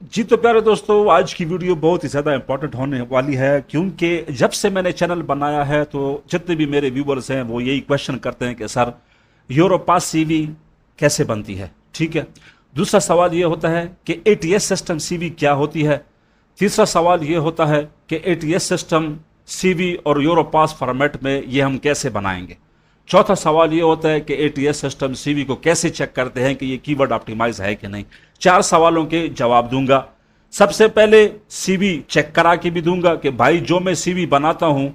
जी तो प्यारे दोस्तों, आज की वीडियो बहुत ही ज़्यादा इंपॉर्टेंट होने वाली है क्योंकि जब से मैंने चैनल बनाया है तो जितने भी मेरे व्यूवर्स हैं वो यही क्वेश्चन करते हैं कि सर यूरोपास सीवी कैसे बनती है। ठीक है। दूसरा सवाल ये होता है कि एटीएस सिस्टम सीवी क्या होती है। तीसरा सवाल ये होता है कि एटीएस सिस्टम सीवी और यूरोपास फॉर्मेट में ये हम कैसे बनाएंगे। चौथा सवाल ये होता है कि एटीएस सिस्टम सीवी को कैसे चेक करते हैं कि ये कीवर्ड ऑप्टिमाइज है कि नहीं। चार सवालों के जवाब दूंगा। सबसे पहले सीवी चेक करा के भी दूंगा कि भाई जो मैं सीवी बनाता हूं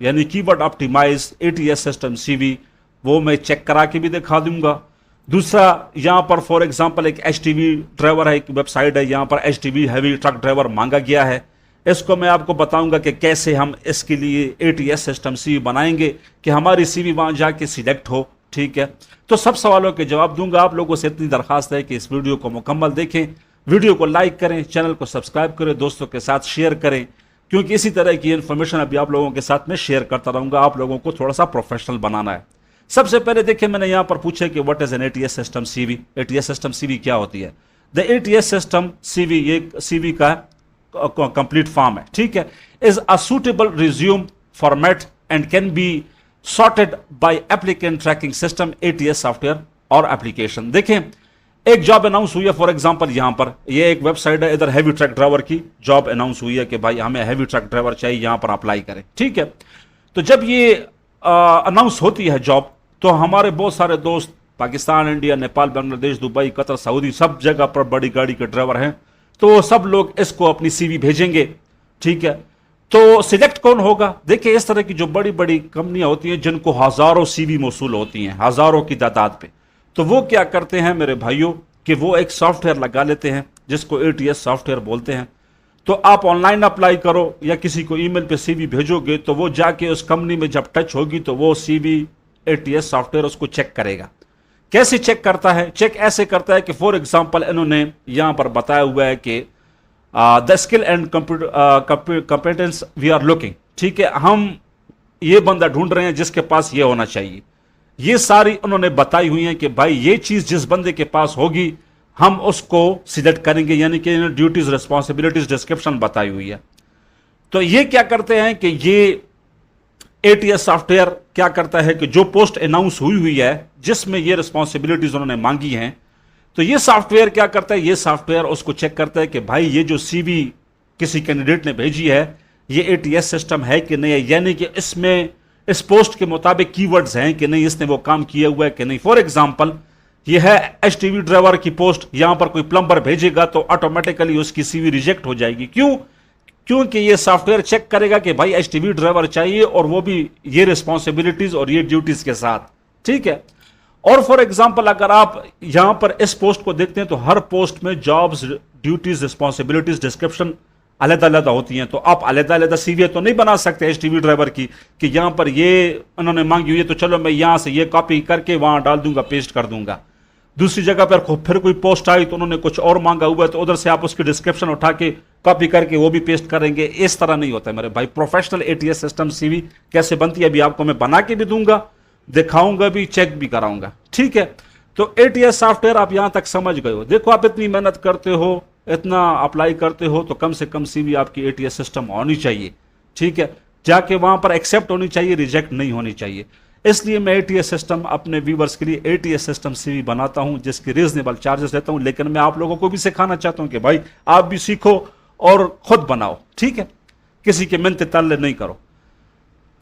यानी keyword optimize ATS system CV वो मैं चेक करा के भी दिखा दूंगा। दूसरा, यहां पर फॉर एग्जांपल एक एचटीवी ड्राइवर है, एक वेबसाइट है, यहां पर एचटीवी हैवी ट्रक ड्राइवर मांगा गया है। इसको मैं आपको बताऊंगा कि कैसे हम इसके लिए एटीएस सिस्टम सीवी बनाएंगे कि हमारी सीवी वहां जाके सिलेक्ट हो। ठीक है। तो सब सवालों के जवाब दूंगा। आप लोगों से इतनी दरखास्त है कि इस वीडियो को मुकम्मल देखें, वीडियो को लाइक करें, चैनल को सब्सक्राइब करें, दोस्तों के साथ शेयर करें, क्योंकि इसी तरह की इंफॉर्मेशन अभी आप लोगों के साथ में शेयर करता रहूंगा। आप लोगों को थोड़ा सा प्रोफेशनल बनाना है। सबसे पहले देखिए, मैंने यहां पर पूछा कि what is an ATS system CV. ATS system CV क्या होती है। द एटीएस सिस्टम सीवी ये सीवी का कंप्लीट फॉर्म है। ठीक है। Is a suitable resume format and can be sorted by applicant tracking system ATS software और application. देखें, एक जॉब अनाउंस हुई है, फॉर एग्जांपल यहां पर ये एक वेबसाइट है, इधर हैवी ट्रक ड्राइवर की जॉब अनाउंस हुई है कि भाई हमें हैवी ट्रक ड्राइवर चाहिए, यहां पर अप्लाई करें। ठीक है। तो जब ये अनाउंस होती है जॉब, तो हमारे बहुत सारे दोस्त Pakistan, India, Nepal, Bangladesh, Dubai, Qatar, Saudi, सब जगह पर बड़ी गाड़ी के ड्राइवर हैं, तो सब लोग इसको अपनी सीवी भेजेंगे। ठीक है। तो सिलेक्ट कौन होगा। देखिए, इस तरह की जो बड़ी बड़ी कंपनियां होती हैं जिनको हजारों सीवी मौसूल होती हैं, हजारों की तादाद पे, तो वो क्या करते हैं मेरे भाइयों कि वो एक सॉफ्टवेयर लगा लेते हैं जिसको एटीएस सॉफ्टवेयर बोलते हैं। तो आप ऑनलाइन अप्लाई करो या किसी को ईमेल पे सीवी भेजोगे तो वो जाके उस कंपनी में जब टच होगी तो वो सीवी एटीएस सॉफ्टवेयर उसको चेक करेगा। कैसे चेक करता है। चेक ऐसे करता है कि फॉर एग्जांपल इन्होंने यहां पर बताया हुआ है कि the skill and competence we are looking. ठीक है। हम ये बंदा ढूंढ रहे हैं जिसके पास ये होना चाहिए। ये सारी उन्होंने बताई हुई है कि भाई ये चीज जिस बंदे के पास होगी हम उसको सिलेक्ट करेंगे, यानी कि ड्यूटीज, रिस्पॉन्सिबिलिटीज, डिस्क्रिप्शन बताई हुई है। तो ये क्या करते हैं कि ये एटीएस सॉफ्टवेयर क्या करता है कि जो पोस्ट अनाउंस हुई है जिसमें ये रिस्पॉन्सिबिलिटीज उन्होंने मांगी हैं, तो ये सॉफ्टवेयर क्या करता है, ये सॉफ्टवेयर उसको चेक करता है कि भाई ये जो सीवी किसी कैंडिडेट ने भेजी है ये एटीएस सिस्टम है कि नहीं है, यानी कि इसमें इस पोस्ट के मुताबिक कीवर्ड्स हैं कि नहीं, इसने वो काम किया हुआ है कि नहीं। फॉर एग्जांपल ये है एचटीवी ड्राइवर की पोस्ट, यहां पर कोई प्लम्बर भेजेगा तो ऑटोमेटिकली उसकी सीवी रिजेक्ट हो जाएगी। क्यों। क्योंकि ये सॉफ्टवेयर चेक करेगा कि भाई एचटीवी ड्राइवर चाहिए और वो भी ये रिस्पॉन्सिबिलिटीज और ये ड्यूटीज के साथ। ठीक है। और फॉर एग्जांपल अगर आप यहां पर इस पोस्ट को देखते हैं तो हर पोस्ट में जॉब्स, ड्यूटीज, रिस्पॉन्सिबिलिटीज, डिस्क्रिप्शन अलग अलग होती हैं। तो आप अलग अलग सीवी तो नहीं बना सकते एचटीवी ड्राइवर की कि यहां पर ये उन्होंने मांगी हुई है तो चलो मैं यहां से ये कॉपी करके वहां डाल दूंगा, पेस्ट कर दूंगा। दूसरी जगह पर फिर कोई पोस्ट आई तो उन्होंने कुछ और मांगा हुआ है तो उधर से आप उसकी डिस्क्रिप्शन उठा के कॉपी करके वो भी पेस्ट करेंगे। इस तरह नहीं होता है मेरे भाई। प्रोफेशनल एटीएस सिस्टम सीवी कैसे बनती है अभी आपको मैं बना के भी दूंगा, दिखाऊंगा भी, चेक भी कराऊंगा। ठीक है। तो एटीएस सॉफ्टवेयर आप यहां तक समझ गए हो। देखो, आप इतनी मेहनत करते हो, इतना अप्लाई करते हो, तो कम से कम सीवी आपकी एटीएस सिस्टम होनी चाहिए। ठीक है। जाके वहां पर एक्सेप्ट होनी चाहिए, रिजेक्ट नहीं होनी चाहिए। इसलिए मैं एटीएस सिस्टम अपने व्यूवर्स के लिए एटीएस सिस्टम सीवी बनाता हूं जिसकी रीजनेबल चार्जेस लेता हूं, लेकिन मैं आप लोगों को भी सिखाना चाहता हूं कि भाई आप भी सीखो और खुद बनाओ। ठीक है। किसी के मिन्नत तल्ले नहीं करो।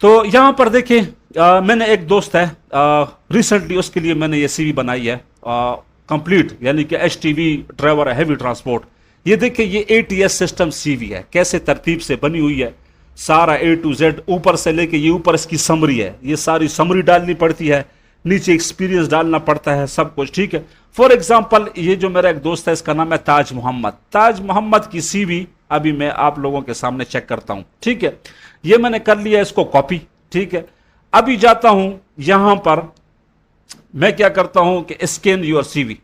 तो यहां पर देखिए, मैंने एक दोस्त है रिसेंटली, उसके लिए मैंने ये सीवी बनाई है कंप्लीट, यानी कि एचटीवी ड्राइवर हैवी ट्रांसपोर्ट। ये देखिए, ये एटीएस सिस्टम सीवी है, कैसे तरतीब से बनी हुई है, सारा ए टू जेड, ऊपर से लेके ये ऊपर इसकी समरी है, ये सारी समरी डालनी पड़ती है, नीचे एक्सपीरियंस डालना पड़ता है, सब कुछ। ठीक है। फॉर एग्जांपल ये जो मेरा एक दोस्त है इसका नाम है ताज मोहम्मद। ताज मोहम्मद की सीवी अभी मैं आप लोगों के सामने चेक करता हूं। ठीक है। ये मैंने कर लिया इसको कॉपी। ठीक है। अभी जाता हूं यहां पर, मैं क्या करता हूं कि स्कैन योर सीवी,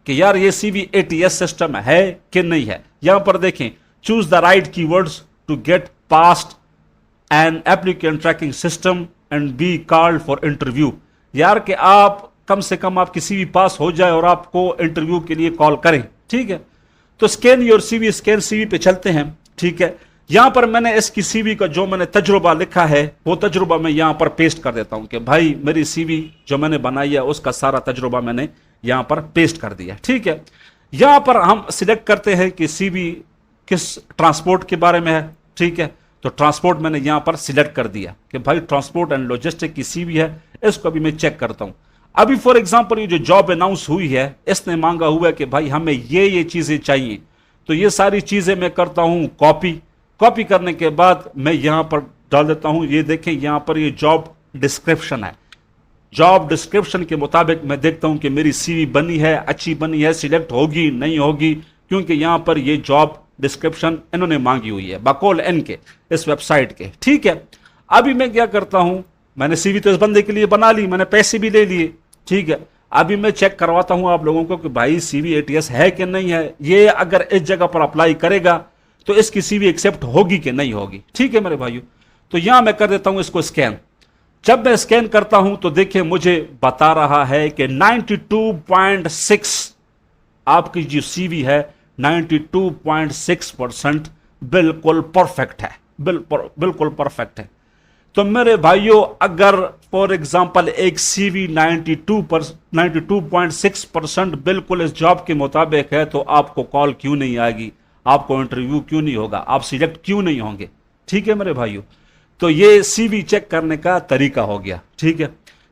कि यार ये सीवी एटीएस सिस्टम है कि नहीं है। यहां पर देखें, choose the right keywords to get past an applicant tracking system and be called for interview. यार कि आप कम से कम आपकी सीवी पास हो जाए और आपको इंटरव्यू के लिए कॉल करें। ठीक है। तो scan your CV, scan CV पे चलते हैं। ठीक है, यहां पर मैंने इसकी सीवी का जो मैंने तजुर्बा लिखा है वो तजुर्बा मैं यहां पर पेस्ट कर देता हूं कि भाई मेरी सीवी जो मैंने बनाई है उसका सारा तजुर्बा मैंने यहां पर पेस्ट कर दिया। ठीक है, यहां पर हम सिलेक्ट करते हैं कि सीवी किस ट्रांसपोर्ट के बारे में है। ठीक है, तो ट्रांसपोर्ट मैंने यहां पर सिलेक्ट कर दिया कि भाई ट्रांसपोर्ट एंड लॉजिस्टिक की सीवी है, इसको भी मैं चेक करता हूं। अभी फॉर एग्जांपल ये जो जॉब अनाउंस हुई है इसने मांगा हुआ है कि भाई हमें ये चीजें चाहिए, तो ये सारी चीजें मैं करता हूं कॉपी करने के बाद मैं यहां पर डाल देता हूं। ये देखें यहां पर ये जॉब डिस्क्रिप्शन है, जॉब डिस्क्रिप्शन के मुताबिक मैं देखता हूं कि मेरी सीवी बनी है, अच्छी बनी है, सिलेक्ट होगी नहीं होगी, क्योंकि यहां पर ये जॉब डिस्क्रिप्शन इन्होंने मांगी हुई है बकौल इनके इस वेबसाइट के। ठीक है, अभी मैं क्या करता हूं, मैंने सीवी तो इस बंदे के लिए बना ली, मैंने पैसे भी ले लिए। ठीक है, अभी मैं चेक करवाता हूं आप लोगों को कि भाई सीवी एटीएस है कि नहीं है, ये अगर इस जगह पर अप्लाई करेगा तो इसकी सीवी एक्सेप्ट होगी कि नहीं होगी। ठीक है मेरे भाइयों, तो यहां मैं कर देता हूं इसको स्कैन। जब मैं स्कैन करता हूं तो देखिए मुझे बता रहा है कि 92.6 आपकी जो सीवी है 92.6% बिल्कुल परफेक्ट है, बिल्कुल परफेक्ट है। तो मेरे भाइयों अगर फॉर एग्जांपल एक सीवी 92.6% बिल्कुल इस जॉब के मुताबिक है तो आपको कॉल क्यों नहीं आएगी, आपको इंटरव्यू क्यों नहीं होगा, आप सिलेक्ट क्यों नहीं होंगे। ठीक है मेरे भाइयों, तो ये सीवी चेक करने का तरीका हो गया। ठीक है,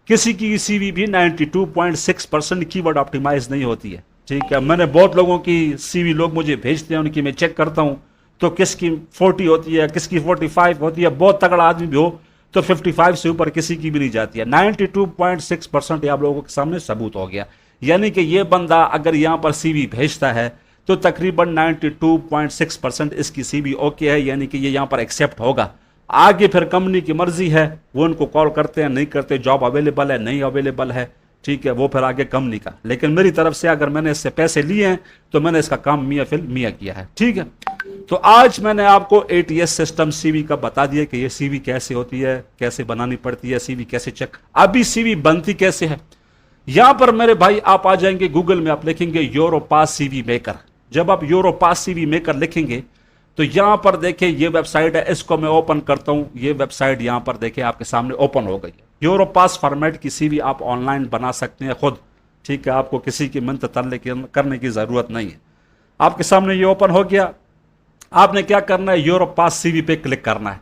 किसी की सीवी भी 92.6% कीवर्ड ऑप्टिमाइज नहीं होती है। ठीक है, मैंने बहुत लोगों की सीवी लोग मुझे भेजते हैं, उनकी मैं चेक करता हूं तो किसकी 40 होती है, किसकी 45 होती है, बहुत तगड़ा आदमी भी हो तो 55 से ऊपर किसी की भी नहीं जाती है। 92.6% आप लोगों के सामने सबूत हो गया, यानी कि ये बंदा अगर यहां पर सीवी भेजता है तो तकरीबन 92.6% इसकी सीवी ओके है, यानी कि ये यहां पर एक्सेप्ट होगा। आगे फिर कंपनी की मर्जी है, वो उनको कॉल करते हैं नहीं करते, जॉब अवेलेबल है नहीं अवेलेबल है। ठीक है, वो फिर आगे कंपनी का, लेकिन मेरी तरफ से अगर मैंने इससे पैसे लिए हैं तो मैंने इसका काम मियां फिल मियां किया है। ठीक है, तो आज मैंने आपको एटीएस सिस्टम सीवी का बता दिया कि ये सीवी कैसे होती है, कैसे बनानी पड़ती है, सीवी कैसे चेक, अभी सीवी बनती कैसे है। यहां पर मेरे भाई आप आ जाएंगे गूगल में, आप लिखेंगे यूरोपास सीवी मेकर। जब आप यूरोपास सीवी मेकर लिखेंगे तो यहां पर देखिए ये वेबसाइट है, इसको मैं ओपन करता हूं। ये वेबसाइट यहां पर देखिए आपके सामने ओपन हो गई। यूरोपास फॉर्मेट की सीवी आप ऑनलाइन बना सकते हैं खुद। ठीक है, आपको किसी की मिन्नत तरले करने की जरूरत नहीं है। आपके सामने ये ओपन हो गया, आपने क्या करना है, यूरोपास सीवी पे क्लिक करना है।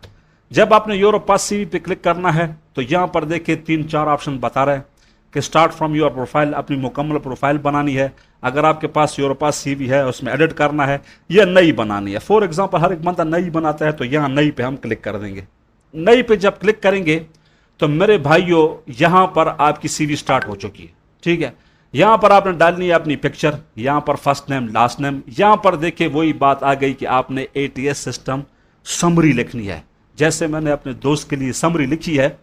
जब आपने यूरोपास सीवी पे क्लिक करना है तो यहां पर देखिए 3-4 ऑप्शन बता रहे हैं कि स्टार्ट फ्रॉम योर प्रोफाइल, अपनी मुकम्मल प्रोफाइल बनानी है। अगर आपके पास यूरोपास सीवी है उसमें एडिट करना है या नई बनानी है। फॉर एग्जांपल हर एक बंदा नई बनाता है तो यहां नई पे हम क्लिक कर देंगे। नई पे जब क्लिक करेंगे तो मेरे भाइयों यहां पर आपकी सीवी स्टार्ट हो चुकी है। ठीक है, यहां पर आपने डालनी है अपनी पिक्चर, यहां पर फर्स्ट नेम लास्ट नेम। यहां पर देखिए वही बात आ गई कि आपने एटीएस सिस्टम समरी लिखनी है। जैसे मैंने अपने दोस्त के लिए समरी लिखी है,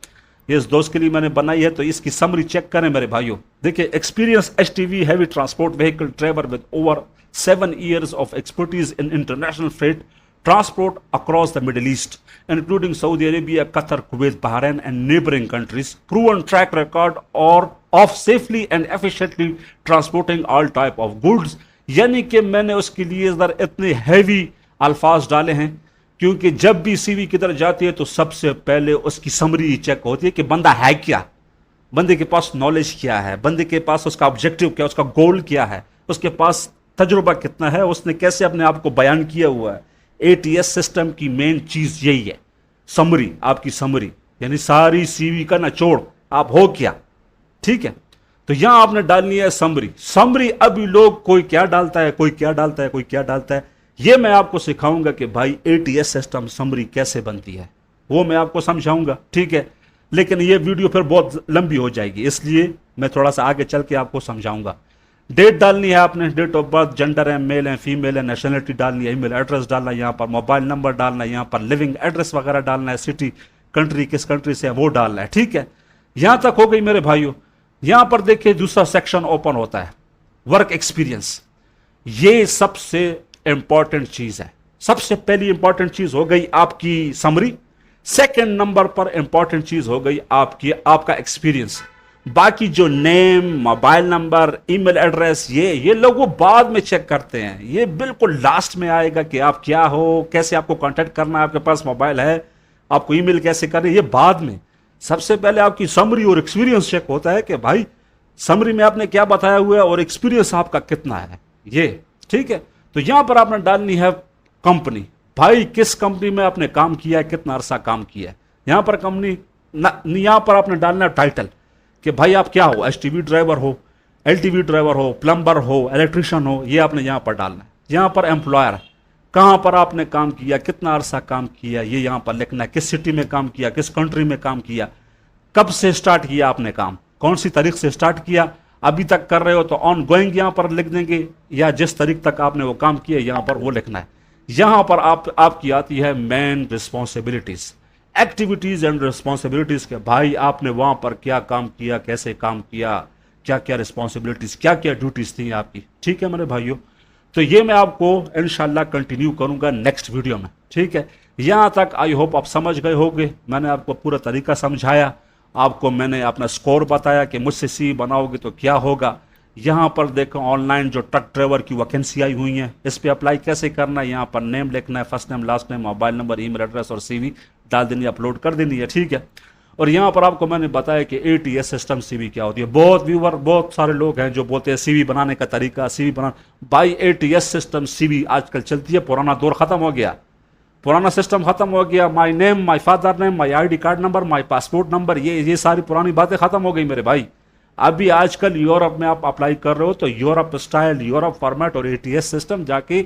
इस दोस्त के लिए मैंने बनाई है, तो इसकी समरी चेक करें मेरे भाइयों। देखिए, experience HTV heavy transport vehicle driver with over 7 years of expertise in international freight transport across the Middle East, including Saudi Arabia, Qatar, Kuwait, Bahrain, and neighboring countries. Proven track record or of safely and efficiently transporting all type of goods. यानी कि मैंने उसके लिए इधर इतने heavy अल्फाज डाले हैं क्योंकि जब भी सीवी किधर जाती है तो सबसे पहले उसकी समरी चेक होती है कि बंदा है क्या, बंदे के पास नॉलेज क्या है, बंदे के पास उसका ऑब्जेक्टिव क्या, उसका गोल क्या है, उसके पास तजुर्बा कितना है, उसने कैसे अपने आप को बयान किया हुआ है। एटीएस सिस्टम की मेन चीज यही है, समरी, आपकी समरी, यानी सारी सीवी का निचोड़ आप हो क्या। ठीक है, तो यहां आपने डालनी है समरी। समरी अभी लोग कोई क्या डालता है, कोई क्या डालता है, कोई क्या डालता है, ये मैं आपको सिखाऊंगा कि भाई एटीएस सिस्टम समरी कैसे बनती है, वो मैं आपको समझाऊंगा। ठीक है, लेकिन ये वीडियो फिर बहुत लंबी हो जाएगी, इसलिए मैं थोड़ा सा आगे चल के आपको समझाऊंगा। डेट डालनी है आपने, डेट ऑफ बर्थ, जेंडर है, मेल है, फीमेल है, नेशनलिटी डालनी है, ईमेल एड्रेस डालना है, यहाँ पर मोबाइल नंबर डालना है, यहाँ पर लिविंग एड्रेस वगैरह डालना है, सिटी, कंट्री, किस कंट्री से है वो डालना है। ठीक है, यहां तक हो गई मेरे भाइयों। यहां पर देखिए दूसरा सेक्शन ओपन होता है, वर्क एक्सपीरियंस। ये सबसे इंपॉर्टेंट चीज है। सबसे पहली इंपॉर्टेंट चीज हो गई आपकी समरी, सेकंड नंबर पर इंपॉर्टेंट चीज हो गई आपका एक्सपीरियंस। बाकी जो name, mobile number, email address, ये लोग वो बाद में चेक करते हैं। ये बिल्कुल लास्ट में आएगा कि आप क्या हो, कैसे आपको कांटेक्ट करना है, आपके पास मोबाइल है, आपको ईमेल कैसे करनी है, ये बाद में। सबसे पहले आपकी समरी और एक्सपीरियंस चेक होता है कि भाई समरी में आपने क्या बताया हुआ है और एक्सपीरियंस आपका कितना है, ये ठीक है। तो यहां पर आपने डालनी है कंपनी, भाई किस कंपनी में आपने काम किया है, कितना अरसा काम किया है। यहां पर कंपनी, यहां पर आपने डालना है टाइटल कि भाई आप क्या हो, एसटीवी ड्राइवर हो, एलटीवी ड्राइवर हो, प्लम्बर हो, इलेक्ट्रिशियन हो, ये आपने यहां पर डालना है। यहां पर एम्प्लॉयर, कहां पर आपने काम किया, कितना अरसा काम किया, ये यहां पर लिखना है। किस सिटी में काम किया, किस कंट्री में काम किया, कब से स्टार्ट किया आपने काम, कौन सी तारीख से स्टार्ट किया, अभी तक कर रहे हो तो ऑन गोइंग यहां पर लिख देंगे, या जिस तारीख तक आपने वो काम किया यहां पर वो लिखना है। यहां पर आपकी आती है main responsibilities, activities and responsibilities के भाई आपने वहां पर क्या काम किया, कैसे काम किया, क्या क्या रिस्पॉन्सिबिलिटीज, क्या क्या ड्यूटीज थी आपकी। ठीक है मेरे भाइयों, तो ये मैं आपको इंशाल्लाह कंटिन्यू करूंगा नेक्स्ट वीडियो में। ठीक है, यहां तक आई होप आप समझ गए होंगे, मैंने आपको पूरा तरीका समझाया, आपको मैंने अपना स्कोर बताया कि मुझसे सी बनाओगे तो क्या होगा। यहाँ पर देखो ऑनलाइन जो ट्रक ड्राइवर की वैकेंसी आई हुई है, इस पर अप्लाई कैसे करना है। यहाँ पर नेम लिखना है, first name, last name, mobile number, email address और सीवी डाल देनी है, अपलोड कर देनी है। ठीक है, और यहाँ पर आपको मैंने बताया कि एटीएस सिस्टम सीवी क्या होती है। बहुत व्यूवर, बहुत सारे लोग हैं जो बोलते हैं सीवी बनाने का तरीका, सीवी बना, भाई एटीएस सिस्टम सीवी आजकल चलती है, पुराना दौर खत्म हो गया, पुराना सिस्टम खत्म हो गया। My name, my father name, my ID card number, my passport number, ये सारी पुरानी बातें खत्म हो गई मेरे भाई। अभी आजकल यूरोप में आप अप्लाई कर रहे हो तो यूरोप स्टाइल, यूरोप फॉर्मेट और एटीएस सिस्टम जाके,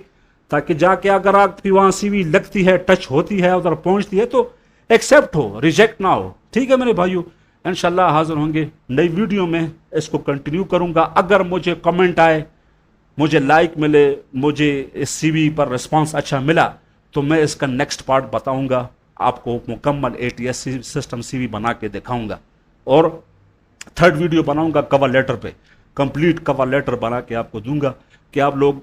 ताकि जाके अगर आपकी वहां सीवी लगती है, टच होती है, उधर पहुंचती है तो एक्सेप्ट हो, रिजेक्ट ना हो। ठीक है मेरे भाइयों, इंशाल्लाह हाजिर होंगे नई वीडियो में, इसको कंटिन्यू करूंगा। अगर मुझे कमेंट आए, मुझे लाइक मिले, मुझे इस सीवी पर रिस्पॉन्स अच्छा मिला तो मैं इसका नेक्स्ट पार्ट बताऊंगा, आपको मुकम्मल एटीएस सिस्टम सीवी बना के दिखाऊंगा। और थर्ड वीडियो बनाऊंगा कवर लेटर पे, कंप्लीट कवर लेटर बना के आपको दूंगा कि आप लोग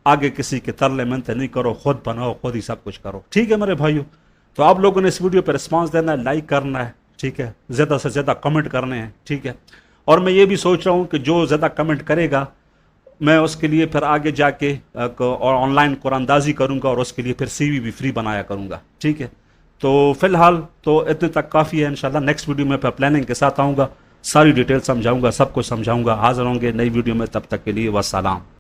आगे किसी के तरले मिन्नतें नहीं करो, खुद बनाओ, खुद ही सब कुछ करो। ठीक है मेरे भाइयों, तो आप लोगों ने इस वीडियो पर रिस्पॉन्स देना है, लाइक करना है, ठीक है, ज़्यादा से ज़्यादा कमेंट करने हैं। ठीक है, और मैं ये भी सोच रहा हूँ कि जो ज़्यादा कमेंट करेगा मैं उसके लिए फिर आगे जाके और ऑनलाइन कुरानदाजी करूंगा और उसके लिए फिर सीवी भी फ्री बनाया करूंगा। ठीक है, तो फिलहाल तो इतने तक काफ़ी है। इंशाल्लाह नेक्स्ट वीडियो में फिर प्लानिंग के साथ आऊँगा, सारी डिटेल समझाऊंगा, सब कुछ समझाऊंगा। हाजिर होंगे नई वीडियो में, तब तक के लिए वस्सलाम।